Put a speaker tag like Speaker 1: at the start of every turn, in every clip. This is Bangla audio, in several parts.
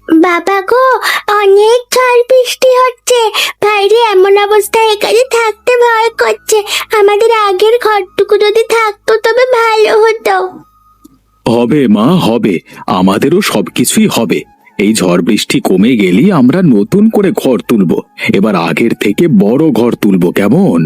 Speaker 1: বাবা গো, অনেক ঝড় বৃষ্টি হচ্ছে। বাইরে এমন অবস্থায় এখানে থাকতে ভয় করছে। আমাদের আগের ঘরটুকু যদি থাকতো তবে ভালো হতো।
Speaker 2: হবে মা, হবে। আমাদেরও সবকিছুই হবে। এই ঝড় বৃষ্টি কমে গেলেই আমরা নতুন করে ঘর তুলবো। এবার আগের থেকে বড় ঘর তুলবো, কেমন?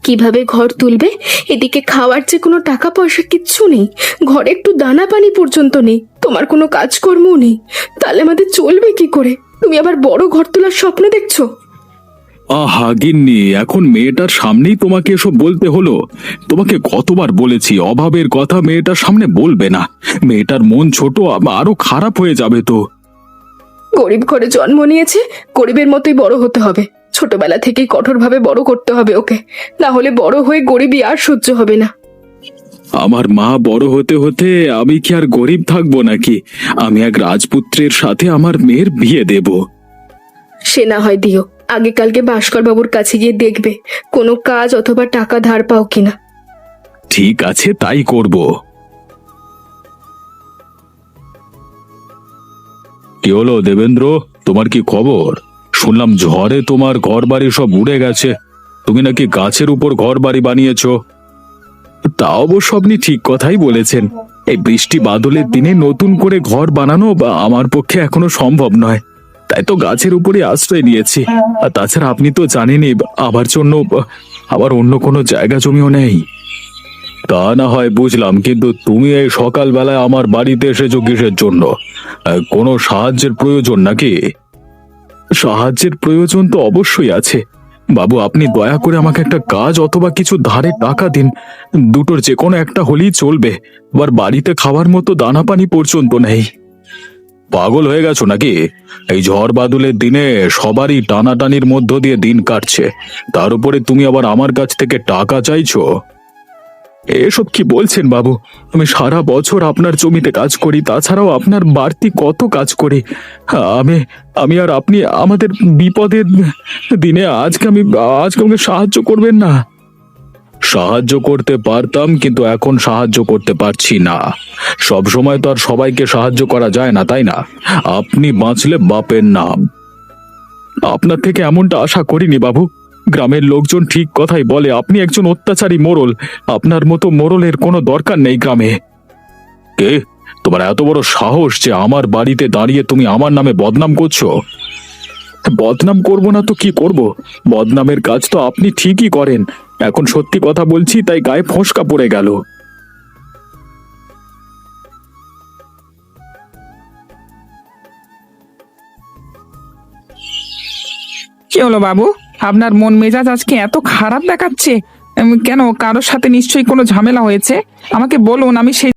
Speaker 3: কিভাবে ঘর তুলবে? এদিকে খাওয়ার যে কোনো টাকা পয়সা কিচ্ছু নেই, ঘরে একটু দানা পানি পর্যন্ত নেই, তোমার কোনো কাজকর্মও নেই। তাহলে আমাদের চলবে কি করে? তুমি আবার বড় ঘর তোলার স্বপ্ন দেখছো?
Speaker 2: আহা গিন্নি, এখন মেয়েটার সামনেই তোমাকে এসব বলতে হলো? তোমাকে কতবার বলেছি অভাবের কথা মেয়েটার সামনে বলবে না। মেয়েটার মন ছোট, আরো খারাপ হয়ে যাবে তো।
Speaker 3: গরিব ঘরে জন্ম নিয়েছে, গরিবের মতোই বড় হতে হবে। ছোটবেলা থেকেই কঠোরভাবে বড় করতে হবে ওকে, না হলে বড় হয়ে গরিবই আর সহ্য হবে না।
Speaker 2: আমার মা বড় হতে হতে আমি কি আর গরিব থাকবো নাকি? আমি এক রাজপুত্রের সাথে আমার মেয়ের বিয়ে দেব।
Speaker 3: সে না হয় দিও, আগে কালকে ভাস্কর বাবুর কাছে গিয়ে দেখবে কোনো কাজ অথবা টাকা ধার পাও কিনা।
Speaker 2: ঠিক আছে, তাই করব। কি হলো দেবেন্দ্র, তোমার কি খবর? শুনলাম ঝড়ে তোমার ঘর বাড়ি সব উড়ে গেছে। তুমি নাকি গাছের উপর ঘর বাড়ি বানিয়েছো। তা অবশ্য আপনি ঠিক কথাই বলেছেন। এই বৃষ্টি বাদলের দিনে নতুন করে ঘর বানানো আমার পক্ষে এখনো সম্ভব নয়। তাই তো গাছের উপরে আশ্রয় নিয়েছি। আর তাছাড়া আপনি তো জানেনই আমার জন্য আবার অন্য কোনো জায়গা জমিও নেই। তা না হয় বুঝলাম, কিন্তু তুমি এই সকালবেলায় আমার বাড়িতে এসেছো কিসের জন্য? কোনো সাহায্যের প্রয়োজন নাকি? সাহায্যের প্রয়োজন তো অবশ্যই আছে বাবু। আপনি দয়া করে আমাকে একটা কাজ অথবা কিছু ধারে টাকা দিন। দুটোর যে কোনো একটা হলেই চলবে। আবার বাড়িতে খাওয়ার মতো দানা পানি পর্যন্ত নেই। পাগল হয়ে গেছো নাকি? এই ঝড় বাদলের দিনে সবারই টানাটানির মধ্য দিয়ে দিন কাটছে, তার উপরে তুমি আবার আমার কাছ থেকে টাকা চাইছো? এসব কি বলছেন বাবু? আমি সারা বছর আপনার জমিতে কাজ করি, তাছাড়াও আপনার বাড়তি কত কাজ করি। আমি আমি আর আপনি আমাদের বিপদের দিনে আজকে আমাকে সাহায্য করবেন না? সাহায্য করতে পারতাম, কিন্তু এখন সাহায্য করতে পারছি না। সব সময় তো আর সবাইকে সাহায্য করা যায় না, তাই না? আপনি বাঁচলে বাপের নাম। আপনার থেকে এমনটা আশা করিনি বাবু। গ্রামের লোকজন ঠিক কথাই বলে, আপনি একজন অত্যাচারী মোড়ল। আপনার মতো মোড়লের কোনো দরকার নেই গ্রামে। কে? তোমার এত বড় সাহস যে আমার বাড়িতে দাঁড়িয়ে তুমি আমার নামে বদনাম করছো? বদনাম করব না তো কি করব? বদনামের কাজ তো আপনি ঠিকই করেন। এখন সত্যি কথা বলছি, তাই গায়ে ফোঁসকা পড়ে গেল।
Speaker 4: কি হলো বাবু, আপনার মন মেজাজ আজকে এত খারাপ দেখাচ্ছে? কেন, কারোর সাথে নিশ্চয়ই কোনো ঝামেলা হয়েছে? আমাকে বলুন, আমি সেই